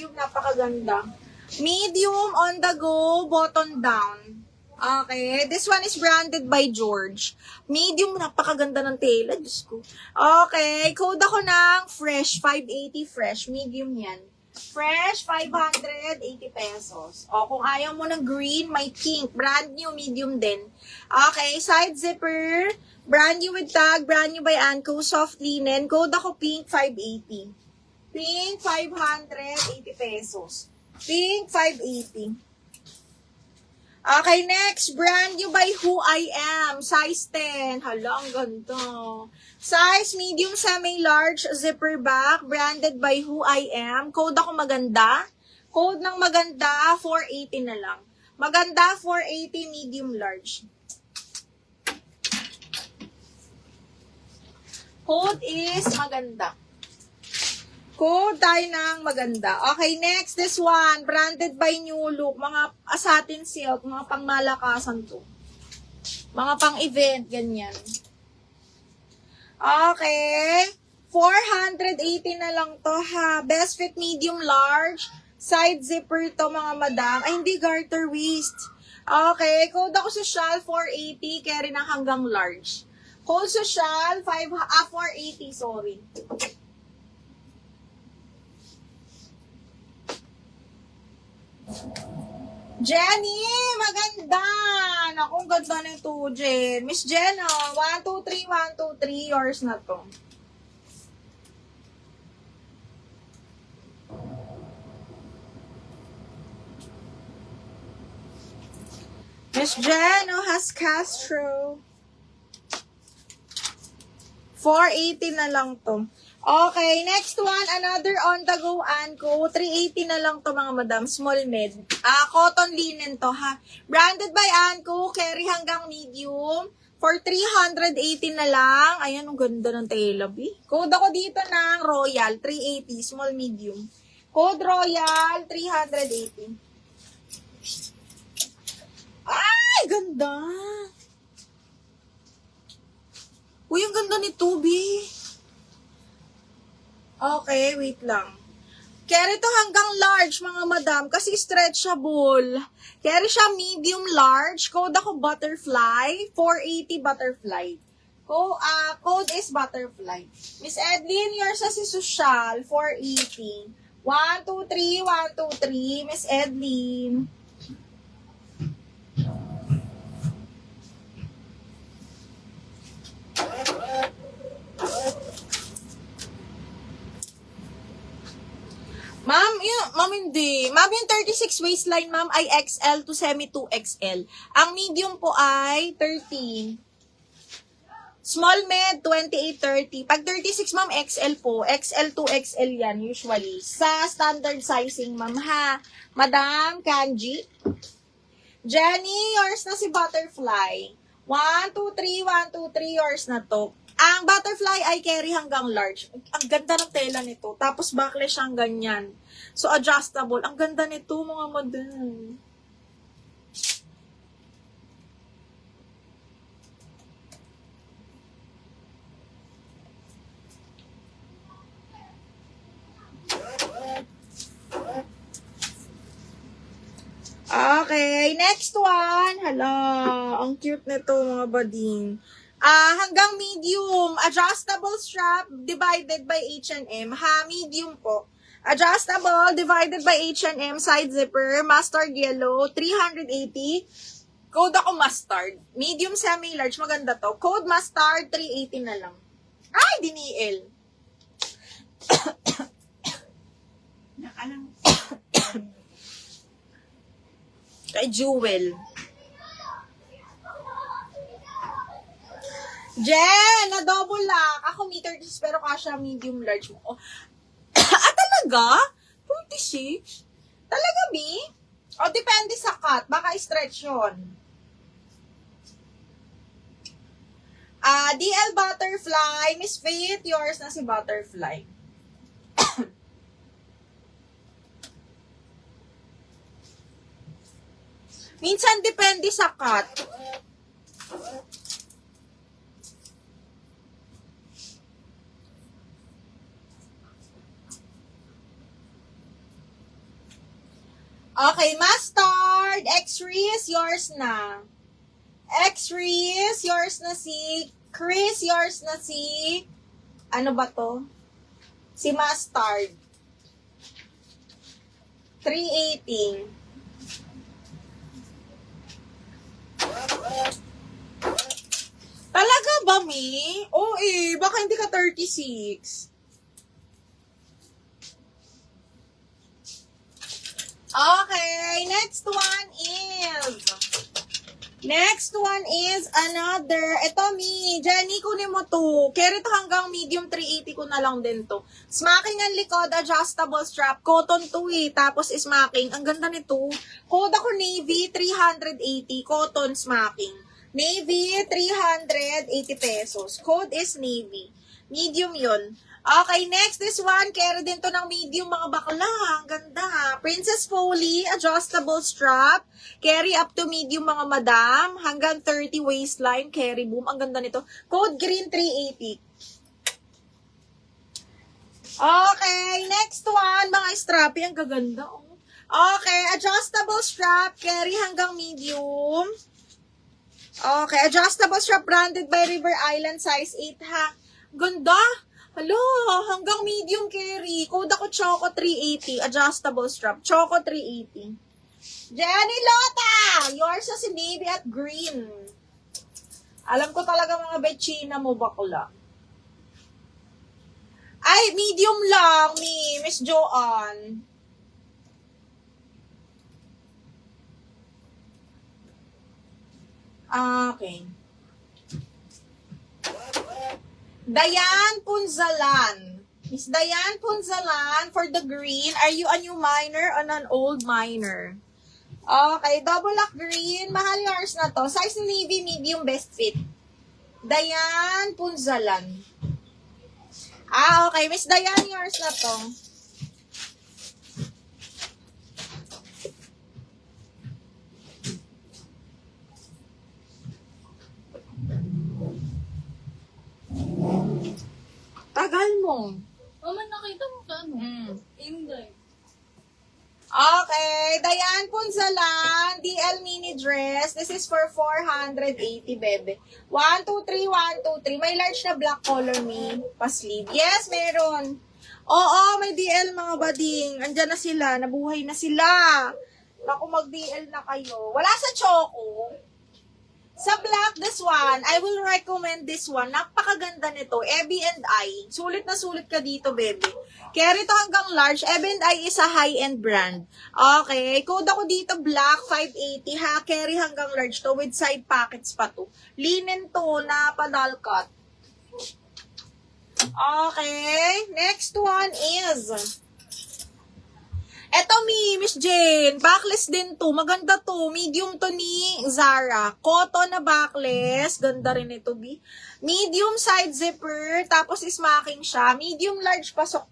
medium, napakaganda. Medium on the go, button down. Okay, this one is branded by George. Medium, napakaganda ng tela, Diyos ko. Okay, code ako ng fresh, 580 fresh. Medium yan. Fresh, 580 pesos. O, kung ayaw mo ng green, may pink. Brand new, medium din. Okay, side zipper. Brand new with tag. Brand new by Anco. Soft linen. Code ako pink, 580. Pink, 580 pesos. Pink, 580. Okay, next. Brand new by Who I Am. Size 10. Hala, ang ganda. Size medium, semi-large, zipper back. Branded by Who I Am. Code ako maganda. Code ng maganda, 480 na lang. Maganda, 480, medium, large. Code is maganda. Code tayo ng maganda. Okay, next, this one, branded by New Look, mga satin silk, mga pangmalakasan to. Mga pang-event, ganyan. Okay, 480 na lang to ha. Best fit medium large, side zipper to mga madam. Ay, hindi garter waist. Okay, code ako social, 480, carry na hanggang large. Code social, 480, sorry. Jenny, maganda! Naku, ang ganda nito, Jen. Miss Jen, 1, 2, 3, 1, 2, 3, yours na to. Miss Jen, has Castro. 480 na lang to. Okay, next one, another on the go Anco. 380 na lang to mga madam, small med. Cotton linen to ha. Branded by Anco, carry hanggang medium. For 380 na lang. Ayan, ang ganda ng tela, B. Code ako dito ng Royal, 380, small medium. Code Royal, 380. Ay, ganda. Uy, ang ganda nito, B. Okay, wait lang. Carry to hanggang large, mga madam, kasi stretchable. Carry siya medium large. Code ako butterfly. 480 butterfly. Code is butterfly. Miss Edlin, yours na si Social. 480. 1, 2, 3, 1, 2, 3. Miss Edlin. Ma'am, hindi. Ma'am, yung 36 waistline, ma'am, ay XL to semi 2XL. Ang medium po ay 30. Small med, 28-30. Pag 36, ma'am, XL po. XL to XL yan, usually. Sa standard sizing, ma'am, ha? Madam, Kanji. Jenny, yours na si Butterfly. 1, 2, 3, 1, 2, 3, yours na to. Ang butterfly ay carry hanggang large. Ang ganda ng tela nito. Tapos backless siyang ganyan. So, adjustable. Ang ganda nito, mga madam. Okay, next one. Hala, ang cute nito, mga bading. Hanggang medium, adjustable strap divided by H&M. Ha, medium po. Adjustable divided by H&M, side zipper, mustard yellow, 380. Code ako mustard. Medium, semi-large, maganda to. Code mustard, 380 na lang. Ay, diniil. Kay Jewel. Jen, na double lock. Ako meter 36 pero kasha medium large mo. Oh. Talaga? 26? Talaga, B? O, depende sa cut. Baka stretch yun. DL Butterfly. Miss Faith, yours na si Butterfly. Minsan, depende sa cut. Okay, mustard. X-Reese, yours na. X-Reese, yours na si... Chris, yours na si... Ano ba to? Si mustard. 380. Talaga ba, Mi? Oo baka hindi ka 36. Okay, next one is another. Ito, Mi. Jenny, kunin mo to. Carry to hanggang medium 380 ko na lang din to. Smacking ang likod, adjustable strap. Cotton to Tapos smacking. Ang ganda nito. Code ako Navy, 380. Cotton smacking. Navy, 380 pesos. Code is Navy. Medium yun. Okay, next, this one, carry din to ng medium mga bakla. Ang ganda. Princess Foley, adjustable strap. Carry up to medium mga madam. Hanggang 30 waistline, carry boom. Ang ganda nito. Code green 380. Okay, next one, mga strappy. Ang gaganda, oh. Okay, adjustable strap, carry hanggang medium. Okay, adjustable strap branded by River Island, size 8 ha. Ganda. Hello, hanggang medium carry. Code ako Choco 380. Adjustable strap. Choco 380. Jenny Lota! Yours sa si Navy at green. Alam ko talaga mga bechina mo bakula. Ay, medium lang ni Miss Joanne. Okay. Dayan Punzalan. Miss Dayan Punzalan, for the green, are you a new miner or an old miner? Okay, double lock green. Mahal yours na to. Size ni Navy, medium, best fit. Dayan Punzalan. Okay. Miss Dayan, yours na to. Tagal mo. Man, nakita mo ka, ano? Hindi. Okay, Dayan Punzalan, DL mini dress. This is for 480, bebe. 1, 2, 3, 1, 2, 3. May large na black color, me. Pa-sleeve. Yes, meron. Oo, may DL mga bading. Andyan na sila. Nabuhay na sila. Naku, mag-DL na kayo. Wala sa Choco. Sa black, this one, I will recommend this one. Napakaganda nito. Ebby and I. Sulit na sulit ka dito, baby. Carry to hanggang large. Ebby and I is a high-end brand. Okay. Code ako dito, black, 580 ha. Carry hanggang large to with side pockets pa to. Linen to na padal cut. Okay. Next one is... Eto, Miss Jane, backless din to. Maganda to. Medium to ni Zara. Cotton na backless. Ganda rin ito, B. Medium side zipper. Tapos smacking siya. Medium large pasok